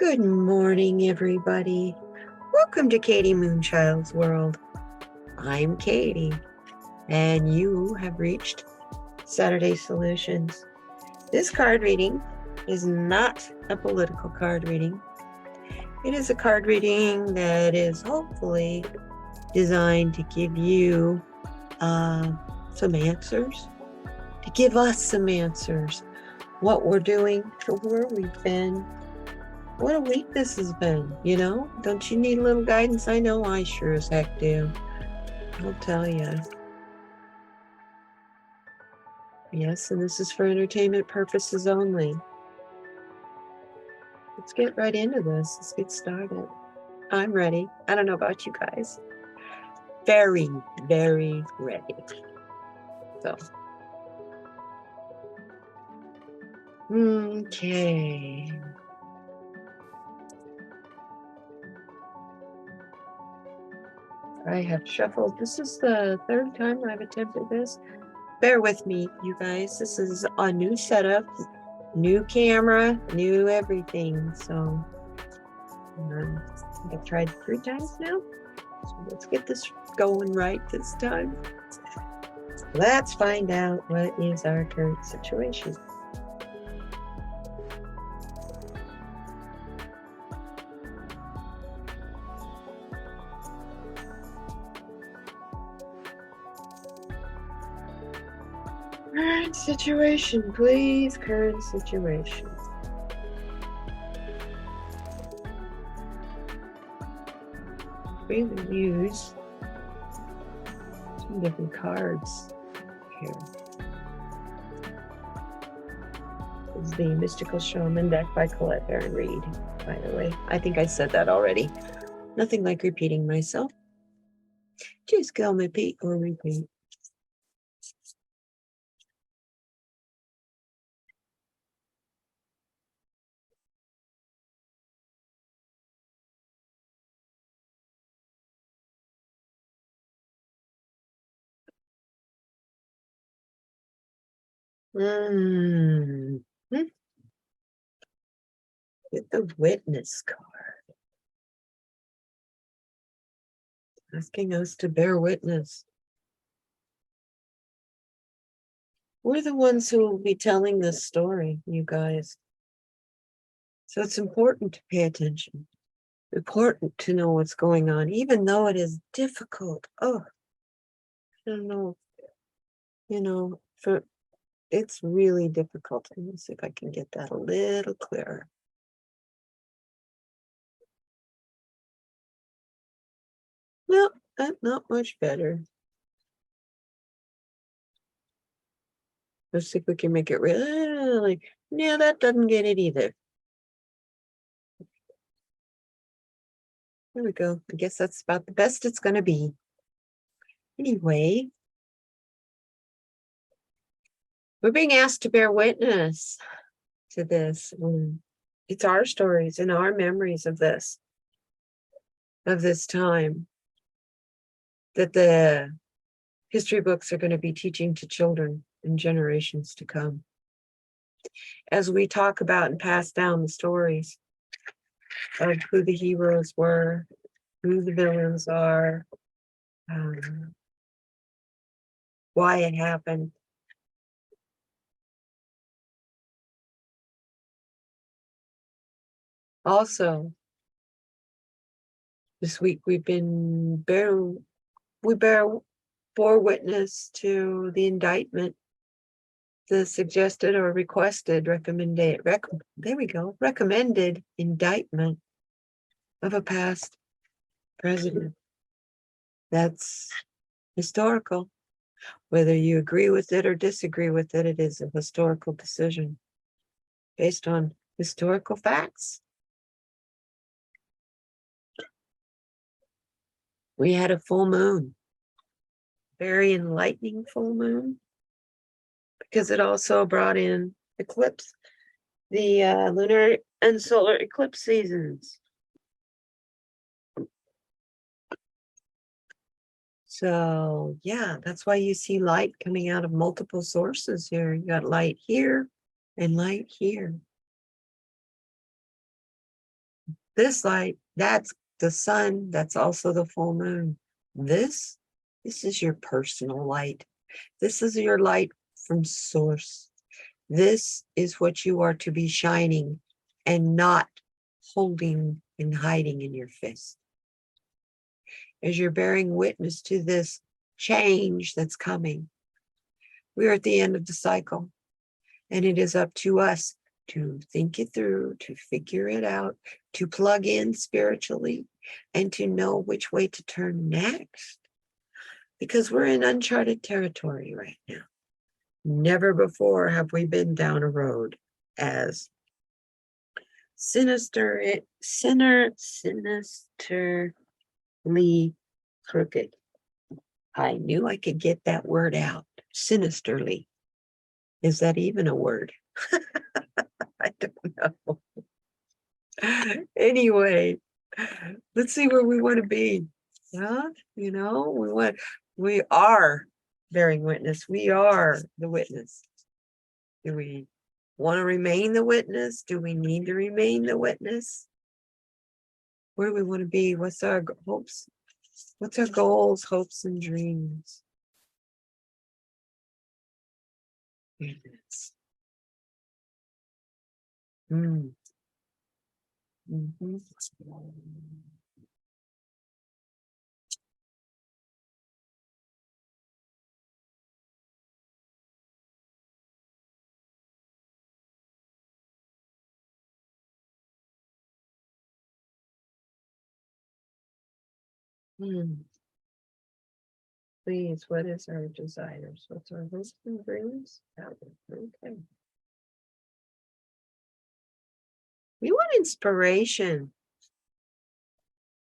Good morning, everybody. Welcome to kdmoonchild's world. I'm Katie, and you have reached Saturday Solutions. This card reading is not a political card reading. It is a card reading that is hopefully designed to give you some answers, to give us some answers. What we're doing, where we've been, what a week this has been, you know? Don't you need a little guidance? I know I sure as heck do. I'll tell you. Yes, and this is for entertainment purposes only. Let's get right into this. Let's get started. I'm ready. I don't know about you guys. Very, very ready. So. Okay. I have shuffled. This is the third time I've attempted this. Bear with me, you guys. This is a new setup, new camera, new everything. So I've tried 3 times now. So let's get this going right this time. Let's find out what is our current situation. Current situation, please. Current situation. We will use some different cards here. This is the Mystical Shaman deck by Colette Baron Reed, by the way. I think I said that already. Nothing like repeating myself. Just go repeat or repeat. Get the Witness card. Asking us to bear witness. We're the ones who will be telling this story, you guys. So it's important to pay attention. Important to know what's going on, even though it is difficult. Oh, I don't know. You know, it's really difficult. Let me see if I can get that a little clearer. No, not much better. Let's see if we can make it really. Yeah, that doesn't get it either. There we go. I guess that's about the best it's going to be. Anyway, we're being asked to bear witness to this. It's our stories and our memories of this time that the history books are going to be teaching to children in generations to come. As we talk about and pass down the stories of who the heroes were, who the villains are, why it happened. Also, this week we bore witness to the indictment, the suggested or requested recommended indictment of a past president. That's historical. Whether you agree with it or disagree with it, it is a historical decision based on historical facts. We had a full moon, very enlightening full moon, because it also brought in eclipse, the lunar and solar eclipse seasons. So yeah, that's why you see light coming out of multiple sources here. You got light here and light here. This light, that's the sun, that's also the full moon. This is your personal light. This is your light from source. This is what you are to be shining and not holding and hiding in your fist. As you're bearing witness to this change that's coming, we are at the end of the cycle, and it is up to us to think it through, to figure it out, to plug in spiritually, and to know which way to turn next. Because we're in uncharted territory right now. Never before have we been down a road as sinisterly crooked. I knew I could get that word out. Sinisterly. Is that even a word? I don't know. Anyway, let's see where we want to be. Yeah, we are bearing witness. We are the witness. Do we want to remain the witness? Do we need to remain the witness? Where do we want to be? What's our hopes? What's our goals, hopes, and dreams? Witness. Mm. Mm-hmm. Mm. Please, what is our desires? What's our hopes and dreams? Okay. We want inspiration.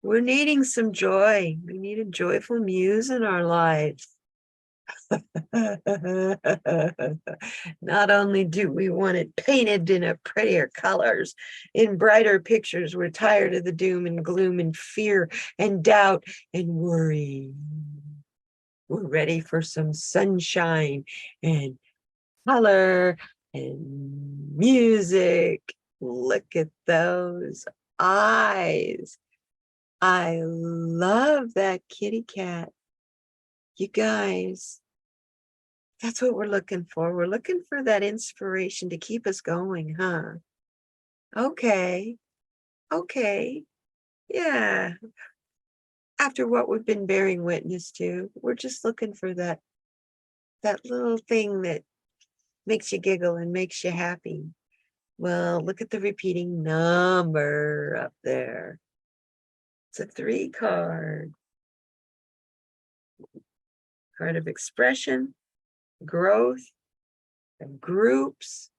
We're needing some joy. We need a joyful muse in our lives. Not only do we want it painted in a prettier colors, in brighter pictures, we're tired of the doom and gloom and fear and doubt and worry. We're ready for some sunshine and color and music. Look at those eyes. I love that kitty cat. You guys, that's what we're looking for. We're looking for that inspiration to keep us going, huh? Okay. Okay. Yeah. After what we've been bearing witness to, we're just looking for that little thing that makes you giggle and makes you happy. Well, look at the repeating number up there. It's a 3 card. Card of expression, growth, and groups.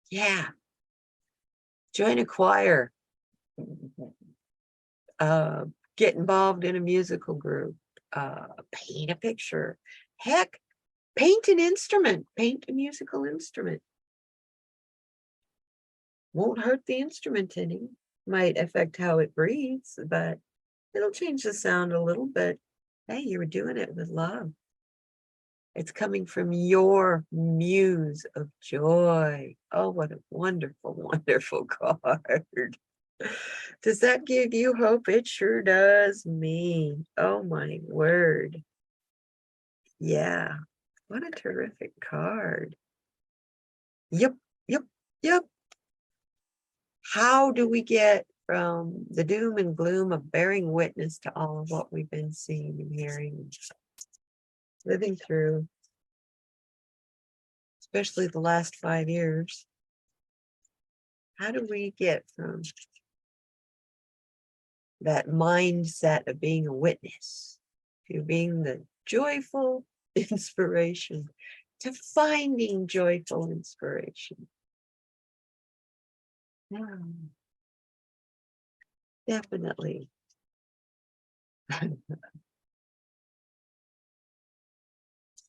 Yeah. Join a choir. Get involved in a musical group. Paint a picture. Heck, paint an instrument. Paint a musical instrument. Won't hurt the instrument any. Might affect how it breathes, but it'll change the sound a little bit. Hey, you were doing it with love. It's coming from your muse of joy. Oh, what a wonderful, wonderful card. Does that give you hope? It sure does me. Oh my word. Yeah. What a terrific card. Yep, yep, yep. How do we get from the doom and gloom of bearing witness to all of what we've been seeing and hearing, living through, especially the last 5 years? How do we get from that mindset of being a witness to being the joyful inspiration, to finding joyful inspiration? Yeah, definitely.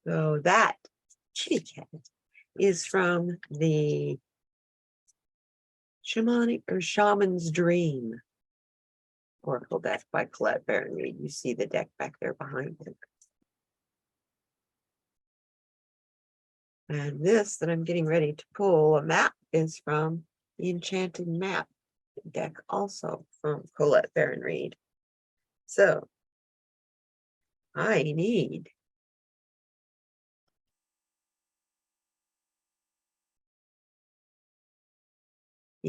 So that kitty cat is from the Shamanic or Shaman's Dream Oracle deck by Colette Baron Reed. You see the deck back there behind it. And this that I'm getting ready to pull a map is from the Enchanted Map deck, also from Colette Baron Reed. So I need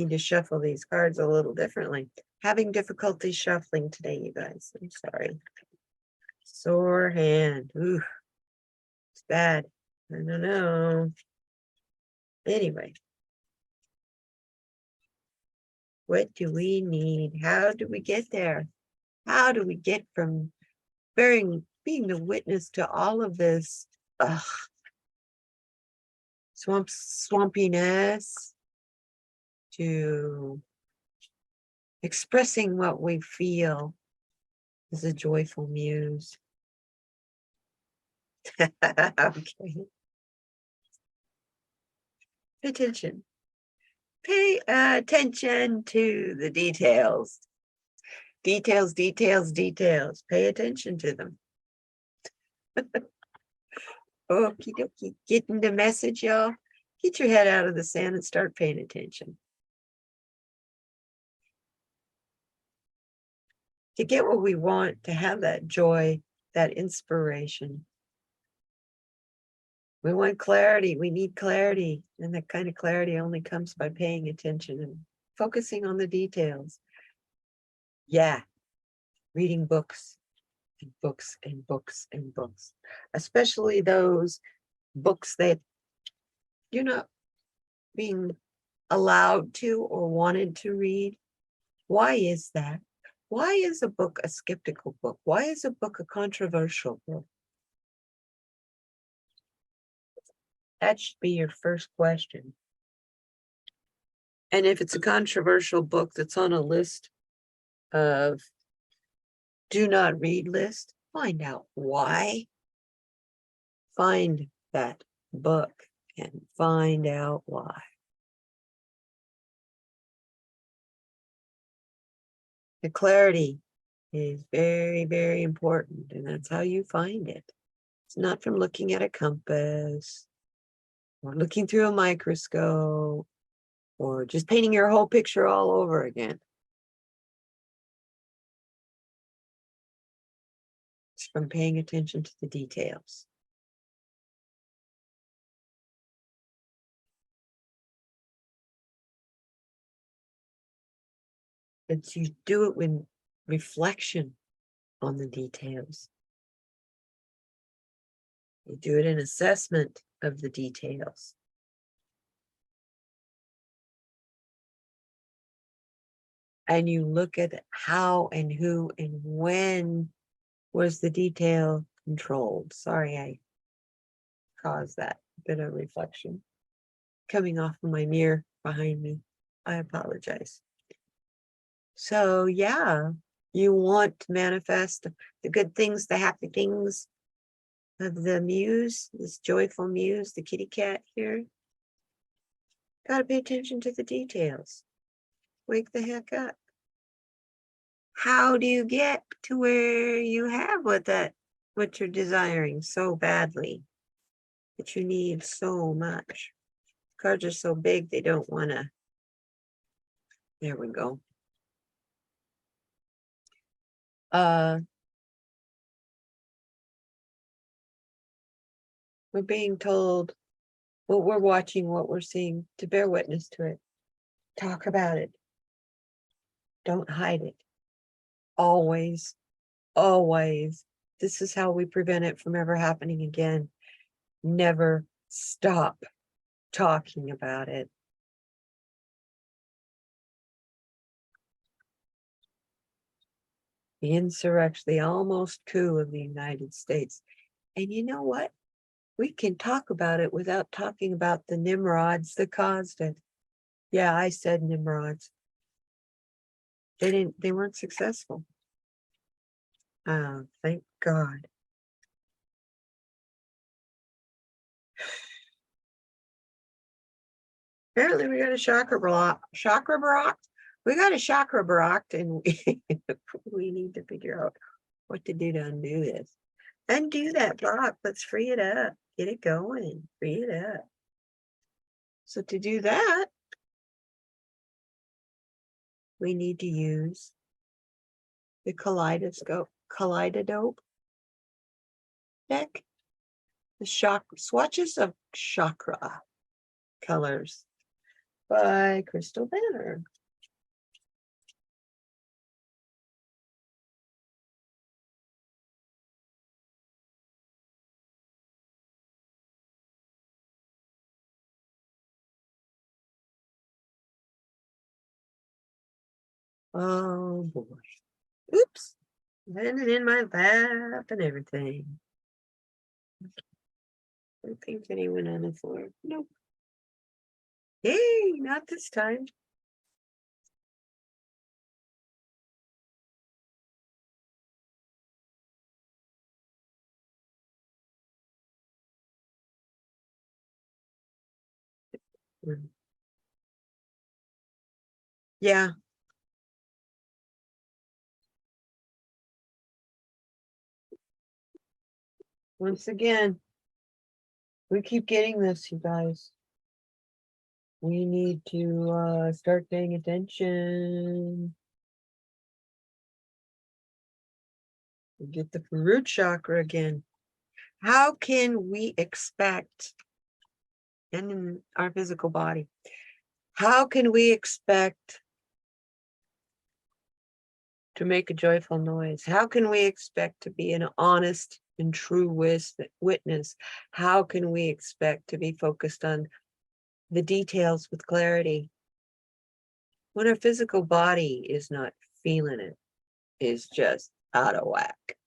to shuffle these cards a little differently. Having difficulty shuffling today, you guys. I'm sorry. Sore hand. Ooh, it's bad. I don't know. Anyway, what do we need? How do we get there? How do we get from being the witness to all of this swampiness to expressing what we feel as a joyful muse? Okay. Pay attention. Pay attention to the details. Details, details, details. Pay attention to them. Okie dokie. Getting the message, y'all. Get your head out of the sand and start paying attention. To get what we want, to have that joy, that inspiration. We want clarity. We need clarity. And that kind of clarity only comes by paying attention and focusing on the details. Yeah. Reading books and books and books and books, especially those books that you're not being allowed to or wanted to read. Why is that? Why is a book a skeptical book? Why is a book a controversial book? That should be your first question. And if it's a controversial book that's on a list of do not read list, find out why. Find that book and find out why. The clarity is very, very important, and that's how you find it. It's not from looking at a compass or looking through a microscope or just painting your whole picture all over again. It's from paying attention to the details. It's you do it with reflection on the details. You do it in assessment of the details. And you look at how and who and when was the detail controlled. Sorry, I caused that bit of reflection coming off of my mirror behind me. I apologize. So yeah, you want to manifest the good things, the happy things of the muse, this joyful muse, the kitty cat here. Got to pay attention to the details. Wake the heck up. How do you get to where you have what you're desiring so badly, that you need so much? Cards are so big, they don't want to. There we go. We're being told what we're watching, what we're seeing, to bear witness to it. Talk about it. Don't hide it. Always, always. This is how we prevent it from ever happening again. Never stop talking about it. The insurrection, the almost coup of the United States. And you know what? We can talk about it without talking about the Nimrods that caused it. Yeah, I said Nimrods. They weren't successful. Oh, thank God. Apparently we got a chakra block. We got a chakra blocked, and we need to figure out what to do to undo this. Undo that block. Let's free it up. Get it going. Free it up. So to do that, we need to use the kaleidoscope deck, the swatches of chakra colors by Crystal Banner. Oh boy. Oops. Landed in my lap and everything. I don't think anyone on the floor. Nope. Hey, not this time. Yeah. Once again, we keep getting this, you guys. We need to start paying attention. We get the root chakra again. How can we expect, in our physical body, how can we expect to make a joyful noise? How can we expect to be an honest and true witness? How can we expect to be focused on the details with clarity when our physical body is not feeling it, is just out of whack?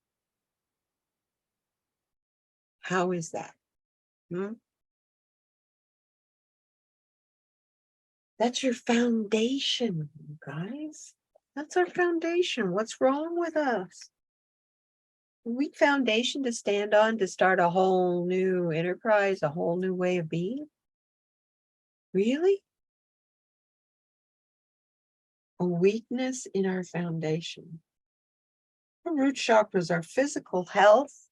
How is that? That's your foundation, you guys. That's our foundation. What's wrong with us? A weak foundation to stand on to start a whole new enterprise, a whole new way of being? Really? A weakness in our foundation. The root chakra is our physical health.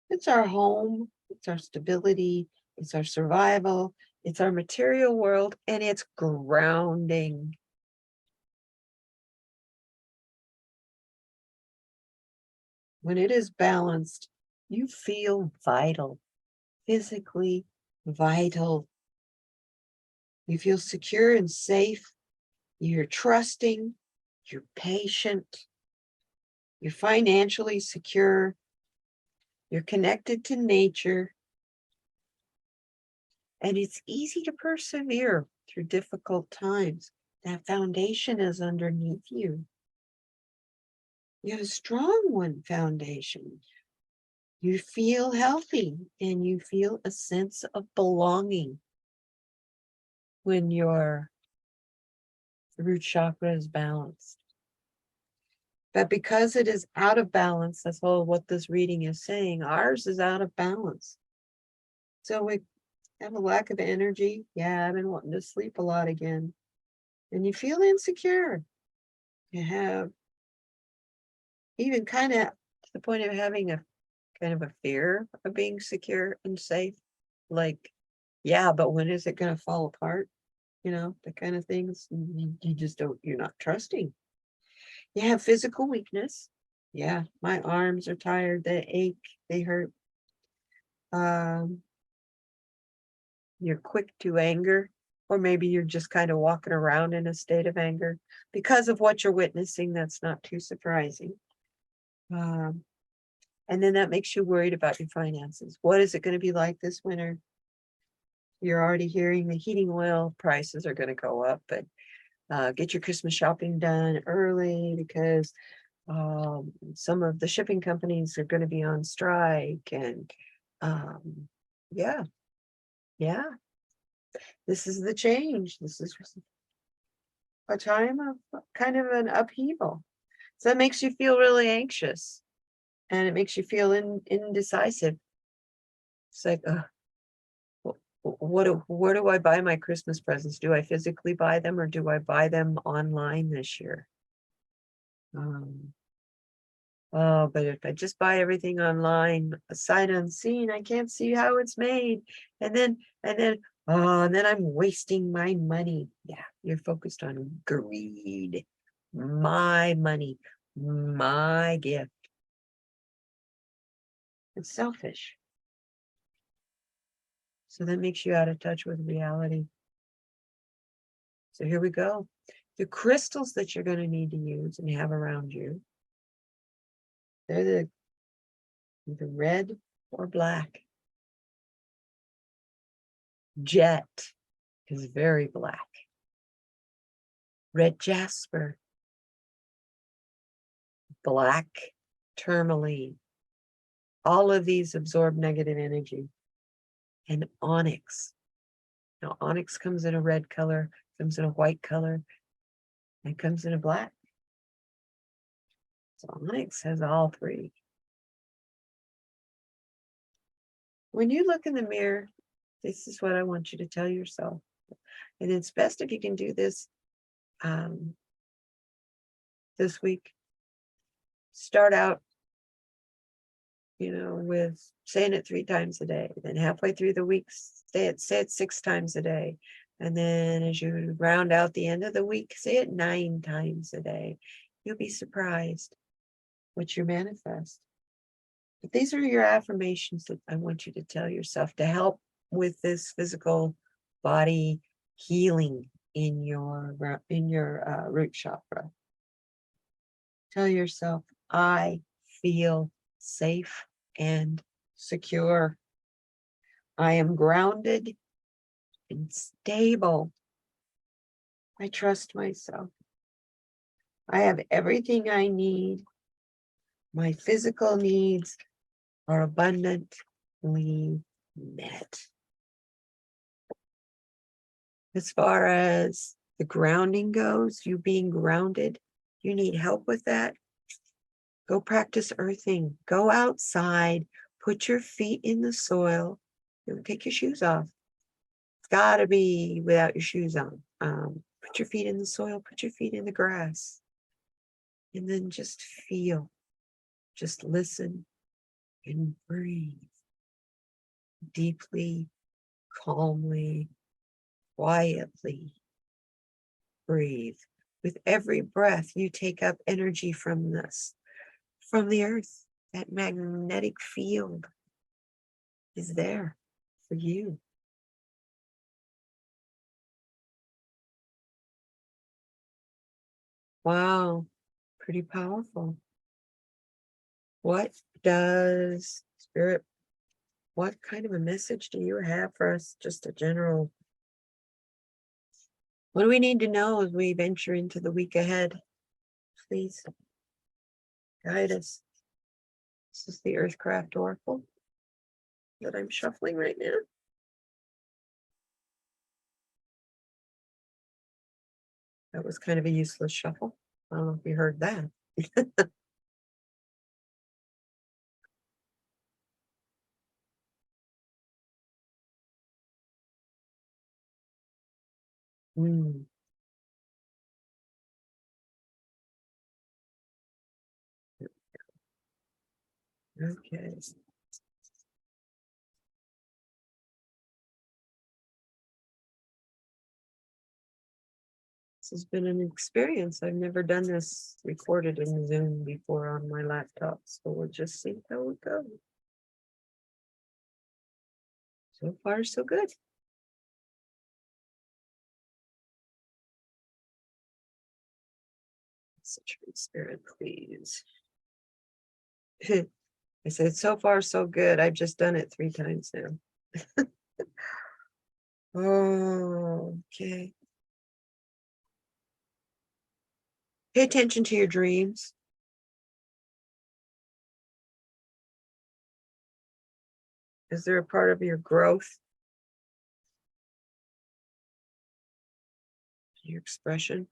It's our home. It's our stability. It's our survival. It's our material world, and it's grounding. When it is balanced, you feel vital, physically vital. You feel secure and safe. You're trusting. You're patient. You're financially secure. You're connected to nature. And it's easy to persevere through difficult times. That foundation is underneath you. You have a strong foundation. You feel healthy and you feel a sense of belonging when your root chakra is balanced. But because it is out of balance, that's all what this reading is saying, ours is out of balance. So we have a lack of energy. Yeah, I've been wanting to sleep a lot again. And you feel insecure. You have even kind of to the point of having a kind of a fear of being secure and safe. Like, yeah, but when is it going to fall apart? You know, the kind of things you just don't, you're not trusting. You have physical weakness. Yeah, my arms are tired, they ache, they hurt. You're quick to anger, or maybe you're just kind of walking around in a state of anger because of what you're witnessing. That's not too surprising. And then that makes you worried about your finances. What is it going to be like this winter? You're already hearing the heating oil prices are going to go up, but get your Christmas shopping done early because some of the shipping companies are going to be on strike. And yeah, this is the change. This is a time of kind of an upheaval. So that makes you feel really anxious and it makes you feel indecisive. It's like, where do I buy my Christmas presents? Do I physically buy them or do I buy them online this year? Oh, but if I just buy everything online, sight unseen, I can't see how it's made. And then Oh, and then I'm wasting my money. Yeah, you're focused on greed. My money, my gift. It's selfish. So that makes you out of touch with reality. So here we go. The crystals that you're going to need to use and have around you, they're the either red or black. Jet is very black. Red jasper, black tourmaline. All of these absorb negative energy. And onyx. Now, onyx comes in a red color, comes in a white color, and comes in a black. So onyx has all three. When you look in the mirror, this is what I want you to tell yourself. And it's best if you can do this this week. Start out, with saying it 3 times a day. Then halfway through the week, say it 6 times a day. And then as you round out the end of the week, say it 9 times a day. You'll be surprised what you manifest. But these are your affirmations that I want you to tell yourself to help with this physical body healing in your root chakra. Tell yourself, I feel safe and secure. I am grounded and stable. I trust myself. I have everything I need. My physical needs are abundantly met. As far as the grounding goes, you being grounded, you need help with that. Go practice earthing. Go outside. Put your feet in the soil. Take your shoes off. It's got to be without your shoes on. Put your feet in the soil. Put your feet in the grass. And then just feel. Just listen and breathe. Deeply, calmly, quietly breathe. With every breath, you take up energy from the earth. That magnetic field is there for you. Wow, pretty powerful. What does Spirit, what kind of a message do you have for us? Just a general, what do we need to know as we venture into the week ahead? Please guide us. This is the Earthcraft Oracle that I'm shuffling right now. That was kind of a useless shuffle. I don't know if you heard that. Okay. This has been an experience. I've never done this recorded in Zoom before on my laptop, so we'll just see how it goes. So far, so good. Such a Spirit, please. I said, so far, so good. I've just done it 3 times now. Oh, okay. Pay attention to your dreams. Is there a part of your growth, your expression?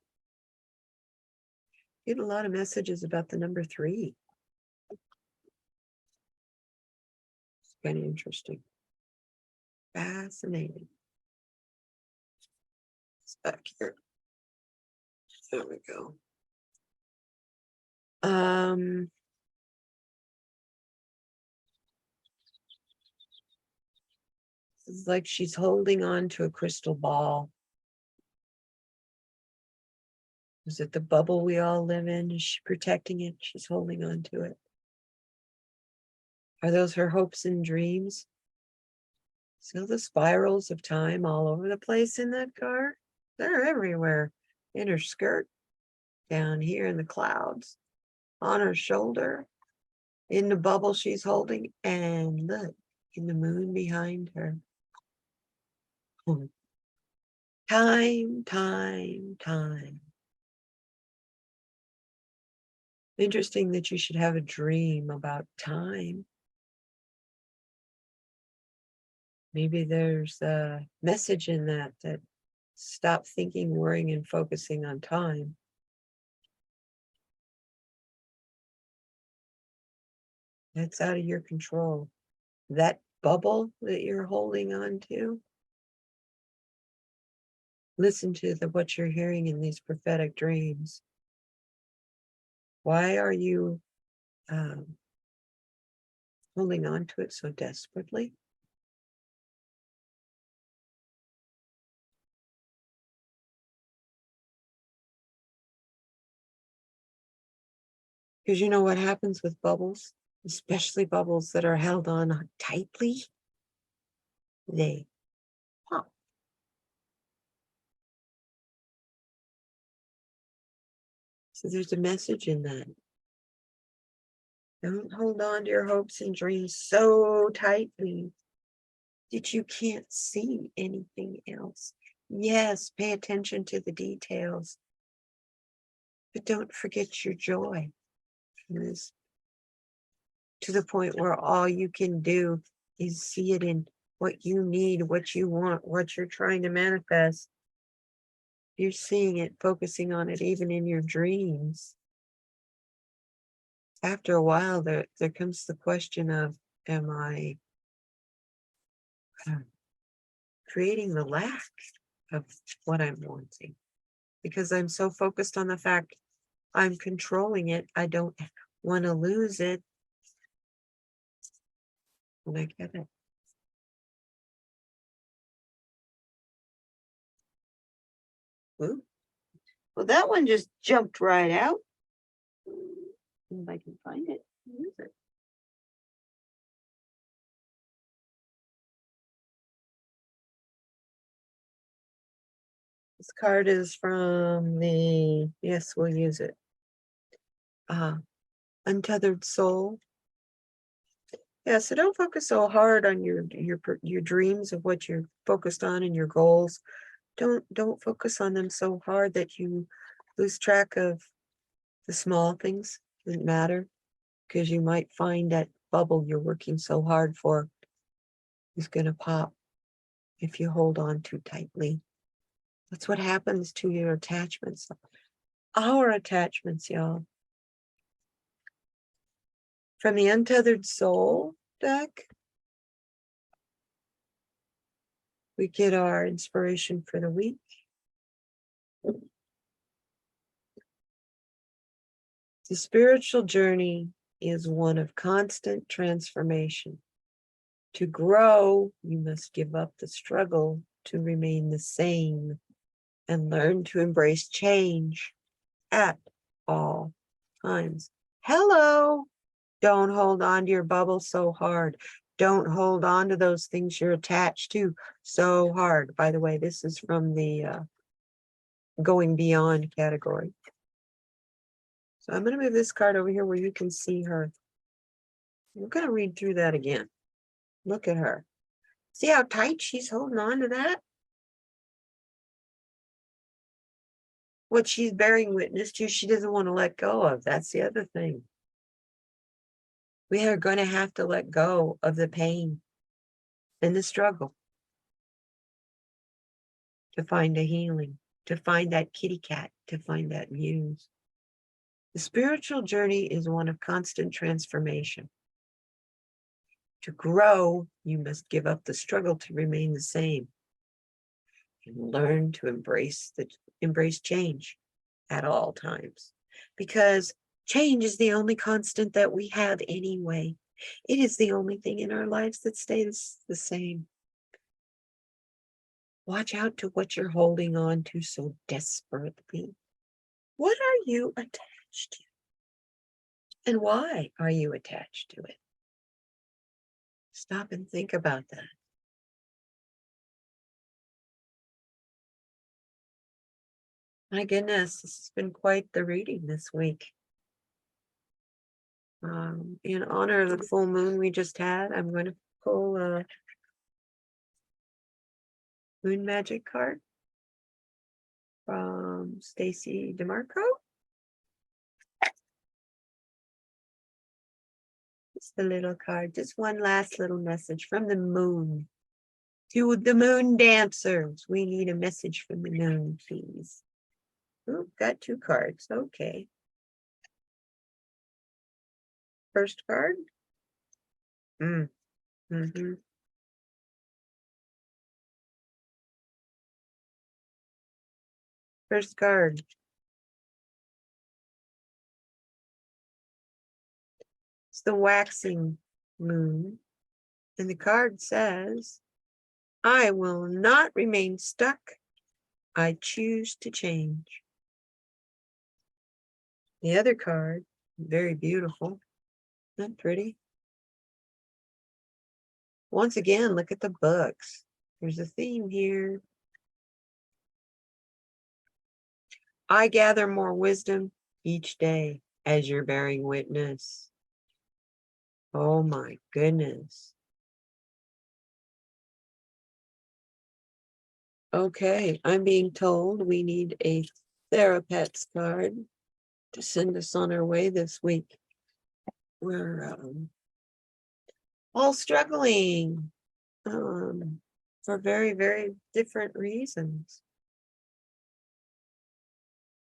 You get a lot of messages about the number 3. It's kind of interesting. Fascinating. It's back here. There we go. It's like she's holding on to a crystal ball. Is it the bubble we all live in? Is she protecting it? She's holding on to it. Are those her hopes and dreams? See the spirals of time all over the place in that card? They're everywhere. In her skirt, down here in the clouds, on her shoulder, in the bubble she's holding, and look, in the moon behind her. Time, time, time. Interesting that you should have a dream about time. Maybe there's a message in that stop thinking, worrying, and focusing on time. That's out of your control. That bubble that you're holding on to, listen to what you're hearing in these prophetic dreams. Why are you holding on to it so desperately? Because you know what happens with bubbles, especially bubbles that are held on tightly? They pop. So there's a message in that. Don't hold on to your hopes and dreams so tightly that you can't see anything else. Yes, pay attention to the details, but don't forget your joy. To the point where all you can do is see it in what you need, what you want, what you're trying to manifest. You're seeing it, focusing on it, even in your dreams. After a while, there comes the question of, am I creating the lack of what I'm wanting? Because I'm so focused on the fact I'm controlling it, I don't want to lose it. And I get it. Ooh. Well, that one just jumped right out. If I can find it, use it. This card is from the, yes, we'll use it. Untethered Soul. Yeah, so don't focus so hard on your dreams of what you're focused on and your goals. Don't focus on them so hard that you lose track of the small things that matter, because you might find that bubble you're working so hard for is going to pop if you hold on too tightly. That's what happens to your attachments. Our attachments, y'all. From the Untethered Soul deck, we get our inspiration for the week. The spiritual journey is one of constant transformation. To grow, you must give up the struggle to remain the same and learn to embrace change at all times. Hello! Don't hold on to your bubble so hard. Don't hold on to those things you're attached to so hard. By the way, this is from the Going Beyond category. So I'm going to move this card over here where you can see her. We're going to read through that again. Look at her. See how tight she's holding on to that? What she's bearing witness to, she doesn't want to let go of. That's the other thing. We are going to have to let go of the pain and the struggle to find a healing, to find that kitty cat, to find that muse. The spiritual journey is one of constant transformation. To grow, you must give up the struggle to remain the same and learn to embrace change at all times, because change is the only constant that we have anyway. It is the only thing in our lives that stays the same. Watch out to what you're holding on to so desperately. What are you attached to? And why are you attached to it? Stop and think about that. My goodness, this has been quite the reading this week. In honor of the full moon we just had, I'm going to pull a moon magic card from Stacy DeMarco. Just a little card, just one last little message from the moon. To the moon dancers, we need a message from the moon, please. Oh, got two cards, okay. First card. First card. It's the waxing moon. And the card says, I will not remain stuck. I choose to change. The other card, very beautiful. Isn't that pretty? Once again, look at the books. There's a theme here. I gather more wisdom each day as you're bearing witness. Oh my goodness. Okay, I'm being told we need a therapets card to send us on our way this week. We're all struggling for very, very different reasons.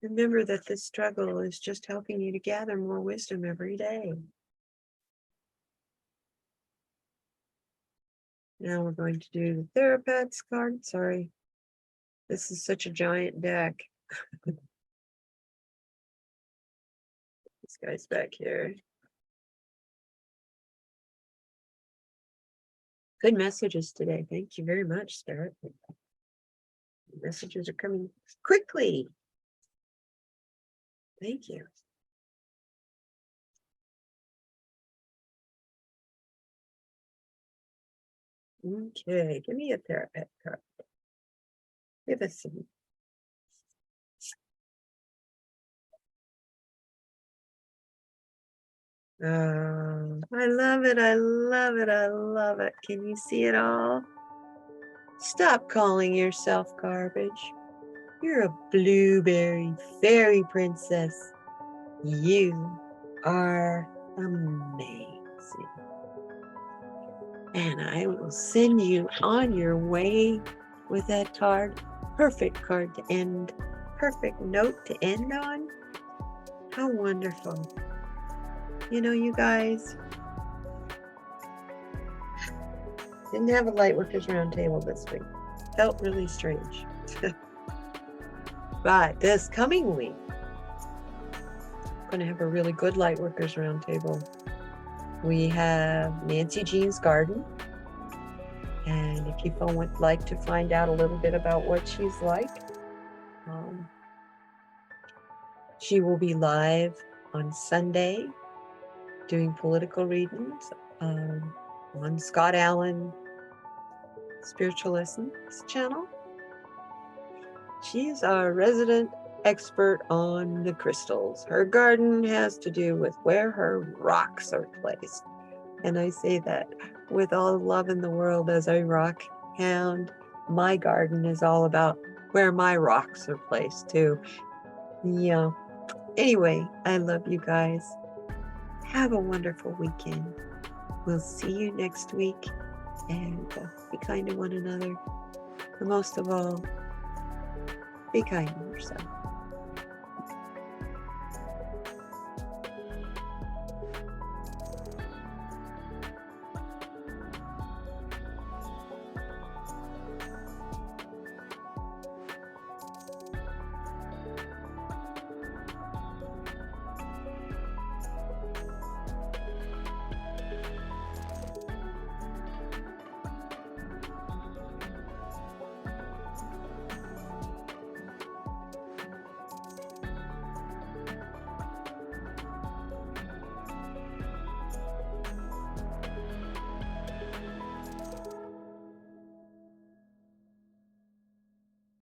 Remember that this struggle is just helping you to gather more wisdom every day. Now we're going to do the therapets card. Sorry, this is such a giant deck. This guy's back here. Good messages today. Thank you very much, Spirit. The messages are coming quickly. Thank you. Okay, give me a therapet card. Give us some. I love it. I love it. I love it. Can you see it all? Stop calling yourself garbage. You're a blueberry fairy princess. You are amazing. And I will send you on your way with that card. Perfect card to end. Perfect note to end on. How wonderful. You know, you guys, didn't have a Lightworkers Roundtable this week. Felt really strange. But this coming week, I'm going to have a really good Lightworkers Roundtable. We have Nancy Jean's Garden. And if people would like to find out a little bit about what she's like, she will be live on Sunday doing political readings on Scott Allen Spiritual Lessons channel. She's our resident expert on the crystals. Her garden has to do with where her rocks are placed. And I say that with all the love in the world as a rock hound. My garden is all about where my rocks are placed too. Yeah. Anyway, I love you guys. Have a wonderful weekend. We'll see you next week. And be kind to one another. But most of all, be kind to yourself.